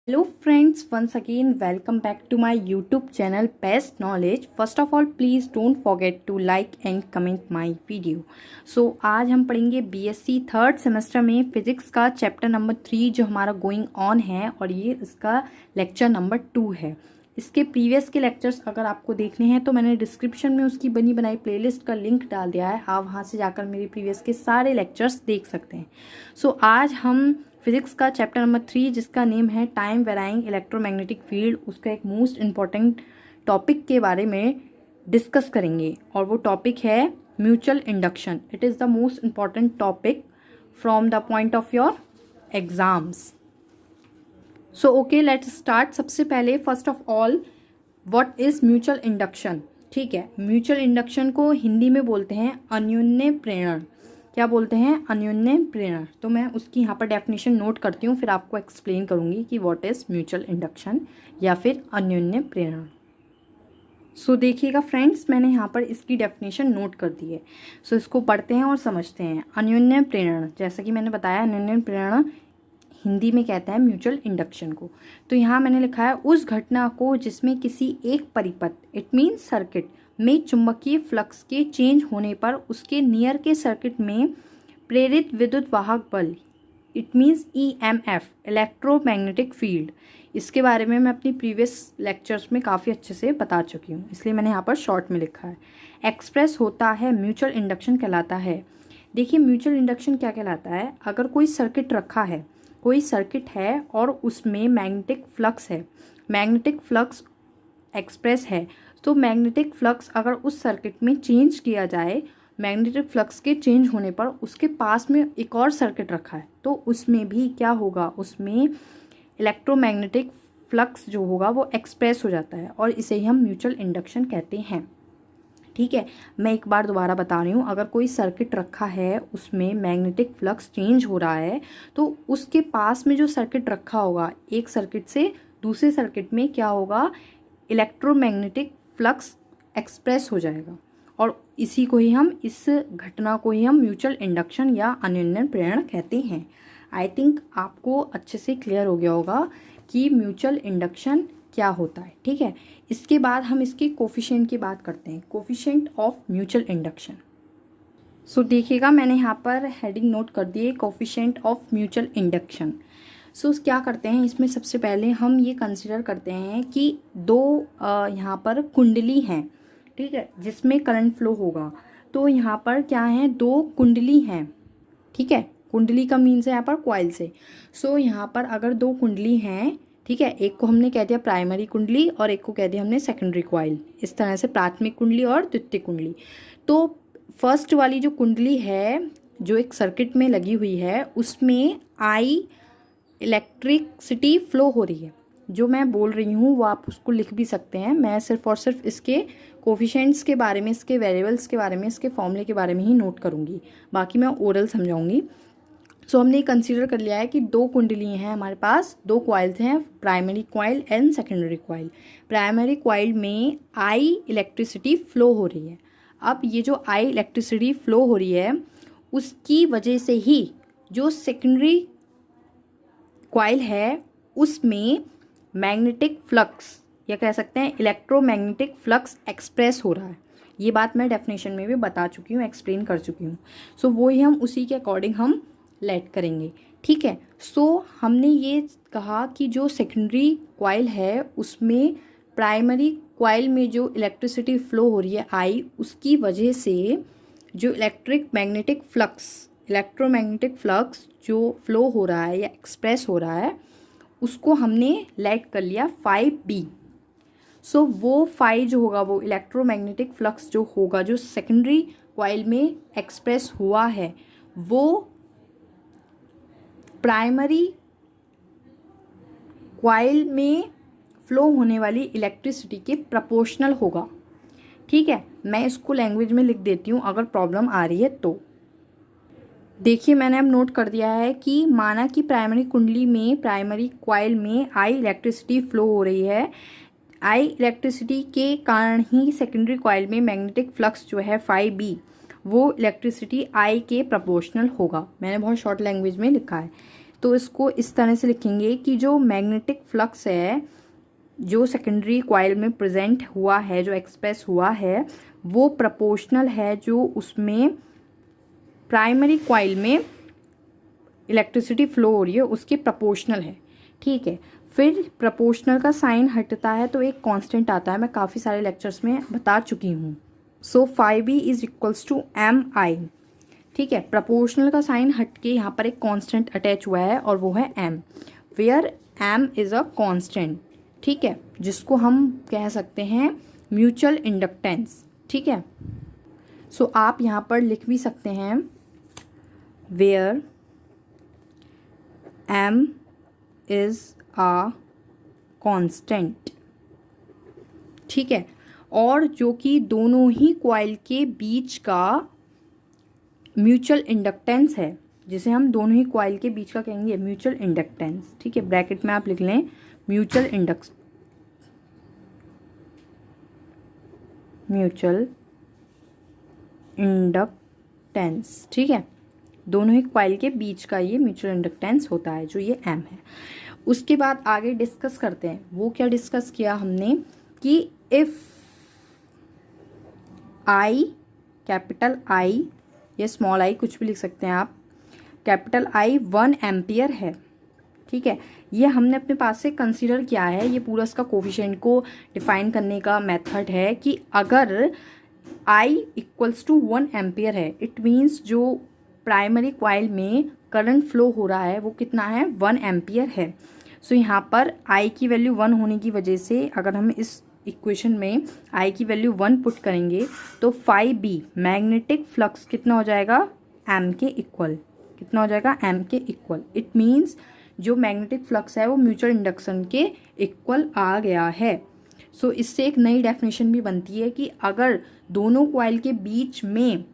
Hello friends, once again welcome back to my YouTube channel Best Knowledge. First of all, please don't forget to like and comment my video. So आज हम पढ़ेंगे BSc third semester में physics का chapter number 3 जो हमारा going on है और ये इसका लेक्चर नंबर 2 है। इसके प्रीवियस के लेक्चर्स अगर आपको देखने हैं तो मैंने डिस्क्रिप्शन में उसकी बनी बनाई प्लेलिस्ट का लिंक डाल दिया है, आप वहाँ से जाकर मेरे प्रीवियस के सारे लेक्चर्स देख सकते हैं। सो आज हम फिजिक्स का चैप्टर नंबर 3 जिसका नेम है टाइम वेराइंग इलेक्ट्रोमैग्नेटिक फील्ड, उसका एक मोस्ट इम्पॉर्टेंट टॉपिक के बारे में डिस्कस करेंगे और वो टॉपिक है mutual induction. It is the most important topic from the point of your exams. So okay, let's start. सबसे पहले first of all what is mutual induction. ठीक है, म्यूचुअल इंडक्शन को हिंदी में बोलते हैं अन्योन्य प्रेरण। क्या बोलते हैं? अन्योन्य प्रेरण। तो मैं उसकी यहाँ पर डेफिनेशन नोट करती हूँ, फिर आपको एक्सप्लेन करूँगी कि व्हाट इज़ म्यूचुअल इंडक्शन या फिर अन्योन्य प्रेरण। सो देखिएगा फ्रेंड्स, मैंने यहाँ पर इसकी डेफिनेशन नोट कर दी है। सो इसको पढ़ते हैं और समझते हैं। अन्योन्य प्रेरण, जैसा कि मैंने बताया, अन्योन्य प्रेरण हिंदी में कहते हैं म्यूचुअल इंडक्शन को। तो यहाँ मैंने लिखा है उस घटना को जिसमें किसी एक परिपथ, इट मीन्स सर्किट में चुंबकीय फ्लक्स के चेंज होने पर उसके नियर के सर्किट में प्रेरित विद्युत वाहक बल, it means EMF, electromagnetic field, इसके बारे में मैं अपनी प्रीवियस लेक्चर्स में काफ़ी अच्छे से बता चुकी हूँ, इसलिए मैंने यहाँ पर शॉर्ट में लिखा है, एक्सप्रेस होता है, म्यूचुअल इंडक्शन कहलाता है। देखिए म्यूचुअल इंडक्शन क्या कहलाता है? अगर कोई सर्किट रखा है, कोई सर्किट है और उसमें मैग्नेटिक फ्लक्स है, मैग्नेटिक फ्लक्स एक्सप्रेस है, तो मैग्नेटिक फ्लक्स अगर उस सर्किट में चेंज किया जाए, मैग्नेटिक फ्लक्स के चेंज होने पर उसके पास में एक और सर्किट रखा है तो उसमें भी क्या होगा, उसमें इलेक्ट्रोमैग्नेटिक फ्लक्स जो होगा वो एक्सप्रेस हो जाता है और इसे ही हम म्यूचुअल इंडक्शन कहते हैं। ठीक है, मैं एक बार दोबारा बता रही हूँ, अगर कोई सर्किट रखा है उसमें मैग्नेटिक फ्लक्स चेंज हो रहा है तो उसके पास में जो सर्किट रखा होगा, एक सर्किट से दूसरे सर्किट में क्या होगा, इलेक्ट्रोमैग्नेटिक फ्लक्स एक्सप्रेस हो जाएगा और इसी को ही हम, इस घटना को ही हम म्यूचुअल इंडक्शन या अन्योन्य प्रेरण कहते हैं। आई थिंक आपको अच्छे से क्लियर हो गया होगा कि म्यूचुअल इंडक्शन क्या होता है। ठीक है, इसके बाद हम इसके कोफिशिएंट की बात करते हैं, कोफिशिएंट ऑफ म्यूचुअल इंडक्शन। सो देखिएगा मैंने यहाँ पर हेडिंग नोट कर दी है, कोफिशिएंट ऑफ म्यूचुअल इंडक्शन। सो क्या करते हैं इसमें, सबसे पहले हम ये कंसिडर करते हैं कि दो यहाँ पर कुंडली हैं, ठीक है, जिसमें करंट फ्लो होगा। तो यहाँ पर क्या है, दो कुंडली हैं। ठीक है, कुंडली का मीन्स है यहाँ पर कॉइल से। सो यहाँ पर अगर दो कुंडली हैं, ठीक है, एक को हमने कह दिया प्राइमरी कुंडली और एक को कह दिया हमने सेकेंडरी कॉइल, इस तरह से प्राथमिक कुंडली और द्वितीय कुंडली। तो फर्स्ट वाली जो कुंडली है जो एक सर्किट में लगी हुई है उसमें इलेक्ट्रिसिटी फ्लो हो रही है। जो मैं बोल रही हूँ वो आप उसको लिख भी सकते हैं, मैं सिर्फ और सिर्फ इसके कोफिशिएंट्स के बारे में, इसके वेरिएबल्स के बारे में, इसके फॉर्मूले के बारे में ही नोट करूँगी, बाकी मैं ओरल समझाऊंगी। सो हमने कंसीडर कर लिया है कि दो कुंडली हैं हमारे पास, दो कॉइल्स हैं, primary coil and secondary coil. Primary coil में इलेक्ट्रिसिटी फ्लो हो रही है। अब ये जो इलेक्ट्रिसिटी फ्लो हो रही है उसकी वजह से ही जो सेकेंडरी कॉइल है उसमें मैग्नेटिक फ्लक्स या कह सकते हैं इलेक्ट्रोमैग्नेटिक फ्लक्स एक्सप्रेस हो रहा है। ये बात मैं डेफिनेशन में भी बता चुकी हूँ, एक्सप्लेन कर चुकी हूँ। सो वो ही हम उसी के अकॉर्डिंग हम लेट करेंगे। ठीक है, सो हमने ये कहा कि जो सेकेंडरी कॉइल है उसमें प्राइमरी कॉइल में जो इलेक्ट्रिसिटी फ्लो हो रही है उसकी वजह से जो इलेक्ट्रोमैग्नेटिक फ्लक्स जो फ्लो हो रहा है या एक्सप्रेस हो रहा है उसको हमने लेट कर लिया 5B। सो वो 5 जो होगा वो इलेक्ट्रोमैग्नेटिक फ्लक्स जो होगा जो सेकेंडरी कॉइल में एक्सप्रेस हुआ है वो प्राइमरी कॉइल में फ्लो होने वाली इलेक्ट्रिसिटी के प्रोपोर्शनल होगा। ठीक है, मैं इसको लैंग्वेज में लिख देती हूँ अगर प्रॉब्लम आ रही है तो। देखिए मैंने अब नोट कर दिया है कि माना कि प्राइमरी कुंडली में, प्राइमरी कॉइल में इलेक्ट्रिसिटी फ्लो हो रही है, इलेक्ट्रिसिटी के कारण ही सेकेंडरी कॉइल में मैग्नेटिक फ्लक्स जो है 5B वो इलेक्ट्रिसिटी के प्रोपोर्शनल होगा। मैंने बहुत शॉर्ट लैंग्वेज में लिखा है। तो इसको इस तरह से लिखेंगे कि जो मैग्नेटिक फ्लक्स है जो सेकेंडरी कॉइल में प्रेजेंट हुआ है, जो एक्सप्रेस हुआ है, वो प्रोपोर्शनल है जो उसमें प्राइमरी कॉइल में इलेक्ट्रिसिटी फ्लो हो रही है उसके प्रोपोर्शनल है। ठीक है, फिर प्रोपोर्शनल का साइन हटता है तो एक कांस्टेंट आता है, मैं काफ़ी सारे लेक्चर्स में बता चुकी हूँ। So phi B is equals to M I. ठीक है, प्रोपोर्शनल का साइन हट के यहाँ पर एक कांस्टेंट अटैच हुआ है और वो है m, where M is a constant. ठीक है, जिसको हम कह सकते हैं म्यूचुअल इंडक्टेंस। ठीक है, सो आप यहाँ पर लिख भी सकते हैं where M is a constant. ठीक है, और जो कि दोनों ही कॉइल के बीच का म्यूचुअल इंडक्टेंस है, जिसे हम दोनों ही कॉइल के बीच का कहेंगे म्यूचुअल इंडक्टेंस। ठीक है, ब्रैकेट में आप लिख लें म्यूचुअल इंडक्टेंस। ठीक है, दोनों ही कॉइल के बीच का ये म्यूचुअल इंडक्टेंस होता है, जो ये एम है। उसके बाद आगे डिस्कस करते हैं। वो क्या डिस्कस किया हमने कि इफ़ आई, कैपिटल आई या स्मॉल आई कुछ भी लिख सकते हैं आप, कैपिटल आई 1 एम्पियर है। ठीक है, ये हमने अपने पास से कंसीडर किया है, ये पूरा इसका कोफिशिएंट को डिफाइन करने का मेथड है कि अगर आई इक्वल्स टू 1 एम्पियर है, इट मीन्स जो प्राइमरी कॉइल में करंट फ्लो हो रहा है वो कितना है, 1 एम्पियर है। सो यहाँ पर आई की वैल्यू 1 होने की वजह से अगर हम इस इक्वेशन में आई की वैल्यू 1 पुट करेंगे तो फाई बी मैग्नेटिक फ्लक्स कितना हो जाएगा, एम के इक्वल। कितना हो जाएगा, एम के इक्वल। इट मीन्स जो मैग्नेटिक फ्लक्स है वो म्यूचुअल इंडक्शन के इक्वल आ गया है। सो इससे एक नई डेफिनेशन भी बनती है कि अगर दोनों कॉइल के बीच में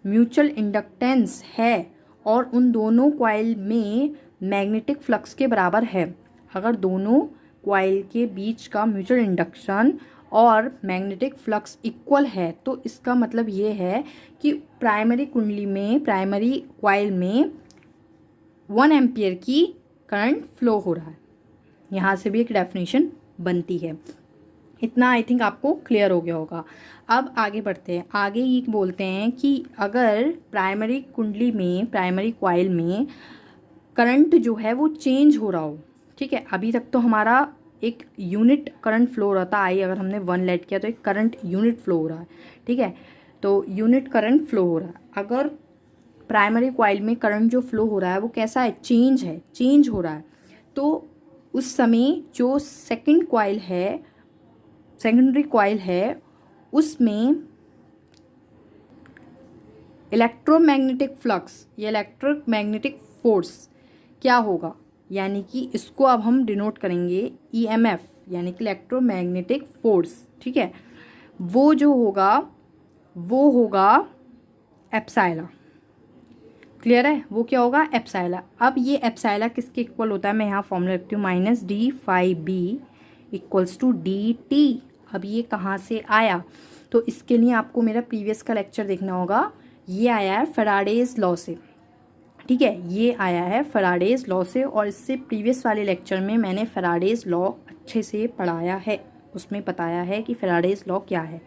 म्यूचुअल इंडक्टेंस है और उन दोनों कॉइल में मैग्नेटिक फ्लक्स के बराबर है, अगर दोनों कॉइल के बीच का म्यूचुअल इंडक्शन और मैग्नेटिक फ्लक्स इक्वल है, तो इसका मतलब ये है कि प्राइमरी कुंडली में, प्राइमरी कॉइल में 1 एम्पियर की करंट फ्लो हो रहा है। यहाँ से भी एक डेफिनेशन बनती है। इतना आई थिंक आपको क्लियर हो गया होगा। अब आगे बढ़ते हैं। आगे ये बोलते हैं कि अगर प्राइमरी कुंडली में, प्राइमरी कॉइल में करंट जो है वो चेंज हो रहा हो। ठीक है, अभी तक तो हमारा एक यूनिट करंट फ्लो हो रहा था, आई अगर हमने 1 लेट किया तो एक करंट यूनिट फ्लो हो रहा है। ठीक है, तो यूनिट करंट फ्लो हो रहा है। अगर प्राइमरी कॉइल में करंट जो फ्लो हो रहा है वो कैसा है, चेंज हो रहा है, तो उस समय जो सेकंड कॉइल है, सेकेंडरी कॉइल है, उसमें इलेक्ट्रोमैग्नेटिक फ्लक्स या इलेक्ट्रोमैग्नेटिक फोर्स क्या होगा, यानी कि इसको अब हम डिनोट करेंगे ईएमएफ, यानी कि इलेक्ट्रोमैग्नेटिक फोर्स। ठीक है, वो जो होगा वो होगा एप्साइला। क्लियर है, वो क्या होगा, एप्साइला। अब ये एप्साइला किसके इक्वल होता है, मैं यहाँ फॉर्मूला लिखती हूँ, minus D phi B equals to d t. अब ये कहाँ से आया, तो इसके लिए आपको मेरा प्रीवियस का लेक्चर देखना होगा। ये आया है फैराडेज लॉ से। ठीक है, ये आया है फैराडेज लॉ से, और इससे प्रीवियस वाले लेक्चर में मैंने फैराडेज लॉ अच्छे से पढ़ाया है, उसमें बताया है कि फैराडेज लॉ क्या है।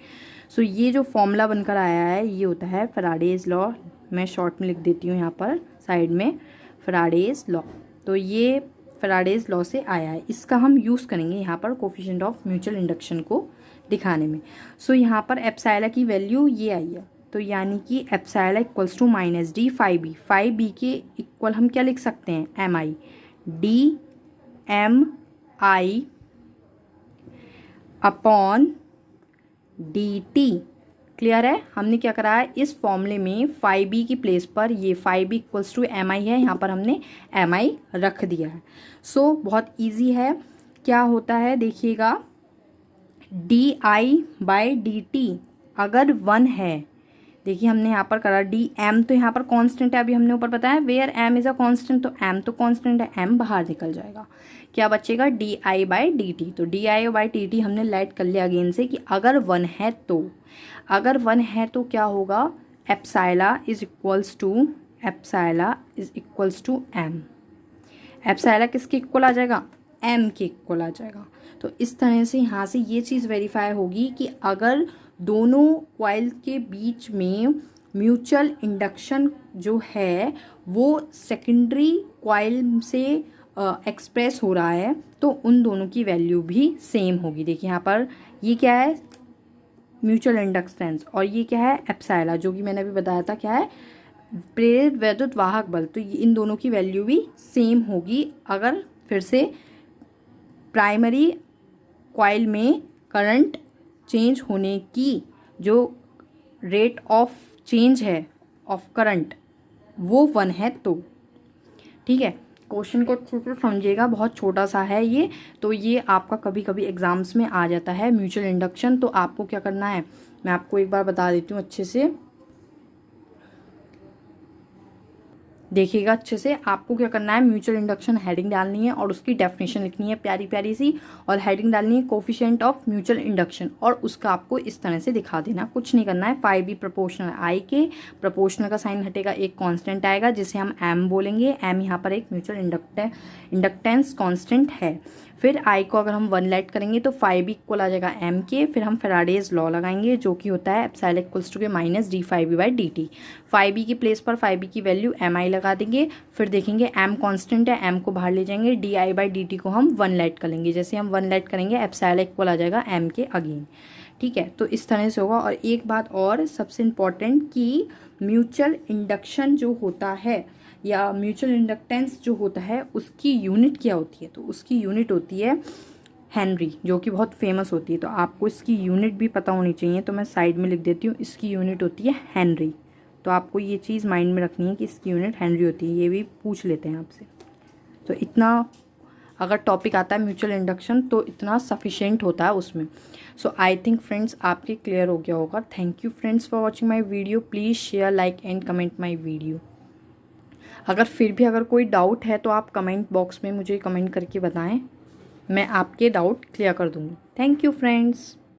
सो ये जो फॉर्मूला बनकर आया है ये होता है फैराडेज लॉ। मैं शॉर्ट में लिख देती हूँ यहाँ पर साइड में, फैराडेज लॉ। तो ये फैराडेज लॉ से आया है, इसका हम यूज़ करेंगे यहाँ पर कोफिशिएंट ऑफ म्यूचुअल इंडक्शन को दिखाने में। सो यहाँ पर एप्साइला की वैल्यू ये आई है, तो यानी कि epsilon equals to minus D phi B. Phi B के इक्वल हम क्या लिख सकते हैं, M I, D M I upon D T. Clear है, हमने क्या करा है, इस फॉर्मूले में फाई बी की प्लेस पर ये phi B equals to M I है, यहाँ पर हमने एम आई रख दिया है। सो बहुत इजी है, क्या होता है देखिएगा, D I by D T अगर 1 है, देखिए हमने यहाँ पर करा डी एम, तो यहाँ पर कांस्टेंट है, अभी हमने ऊपर बताया where M is a constant, तो एम तो कांस्टेंट है, एम बाहर निकल जाएगा, क्या बचेगा, D I by D T. तो D I by D T हमने लेट कर लिया अगेन से कि अगर 1 है तो, अगर 1 है तो क्या होगा, epsilon is equals to M. Epsilon किसके इक्वल आ जाएगा, एम के इक्वल आ जाएगा। तो इस तरह से यहाँ से ये चीज़ वेरीफाई होगी कि अगर दोनों कॉइल के बीच में म्यूचुअल इंडक्शन जो है वो सेकेंडरी कॉइल से एक्सप्रेस हो रहा है तो उन दोनों की वैल्यू भी सेम होगी। देखिए यहाँ पर ये क्या है, म्यूचुअल इंडक्टेंस, और ये क्या है, एप्सिलॉन, जो कि मैंने अभी बताया था क्या है, प्रेरित वैद्युत वाहक बल। तो इन दोनों की वैल्यू भी सेम होगी अगर फिर से प्राइमरी कॉइल में करंट चेंज होने की जो रेट ऑफ चेंज है ऑफ करंट वो 1 है तो। ठीक है, क्वेश्चन को अच्छे से समझिएगा, बहुत छोटा सा है ये। तो ये आपका कभी कभी एग्जाम्स में आ जाता है म्यूचुअल इंडक्शन। तो आपको क्या करना है, मैं आपको एक बार बता देती हूँ अच्छे से, देखिएगा अच्छे से। आपको क्या करना है, म्यूचुअल इंडक्शन हेडिंग डालनी है और उसकी डेफिनेशन लिखनी है प्यारी प्यारी सी, और हेडिंग डालनी है कोफिशिएंट ऑफ म्यूचुअल इंडक्शन, और उसका आपको इस तरह से दिखा देना, कुछ नहीं करना है। 5b प्रोपोर्शनल आई के, प्रोपोर्शनल का साइन हटेगा, एक कांस्टेंट आएगा जिसे हम एम बोलेंगे। एम यहाँ पर एक म्यूचुअल इंडक्टेंस कांस्टेंट है। फिर आई को अगर हम 1 लेट करेंगे तो 5b इक्वल आ जाएगा एम के। फिर हम फेराडेज लॉ लगाएंगे जो कि होता है एप्सिलॉन इक्वल्स टू के माइनस d5b/dt। 5b की प्लेस पर 5b की वैल्यू mi लगा देंगे। फिर देखेंगे m कांस्टेंट है, m को बाहर ले जाएंगे, di/dt को हम 1 लेट करेंगे। जैसे हम 1 लेट करेंगे एप्सिलॉन इक्वल आ जाएगा m के अगेन। ठीक है, तो इस तरह से होगा। और एक बात और सबसे इम्पॉर्टेंट कि म्यूचुअल इंडक्शन जो होता है या म्यूचुअल इंडक्टेंस जो होता है उसकी यूनिट क्या होती है, तो उसकी यूनिट होती है हेनरी, जो कि बहुत फेमस होती है। तो आपको इसकी यूनिट भी पता होनी चाहिए, तो मैं साइड में लिख देती हूँ, इसकी यूनिट होती है हेनरी। तो आपको ये चीज़ माइंड में रखनी है कि इसकी यूनिट हेनरी होती है, ये भी पूछ लेते हैं आपसे। तो इतना अगर टॉपिक आता है म्यूचुअल इंडक्शन तो इतना सफिशिएंट होता है उसमें। सो आई थिंक फ्रेंड्स आपके क्लियर हो गया होगा। Thank you friends for watching my video. Please share, like and comment my video. अगर फिर भी अगर कोई डाउट है तो आप कमेंट बॉक्स में मुझे कमेंट करके बताएं, मैं आपके डाउट क्लियर कर दूँगी। Thank you friends.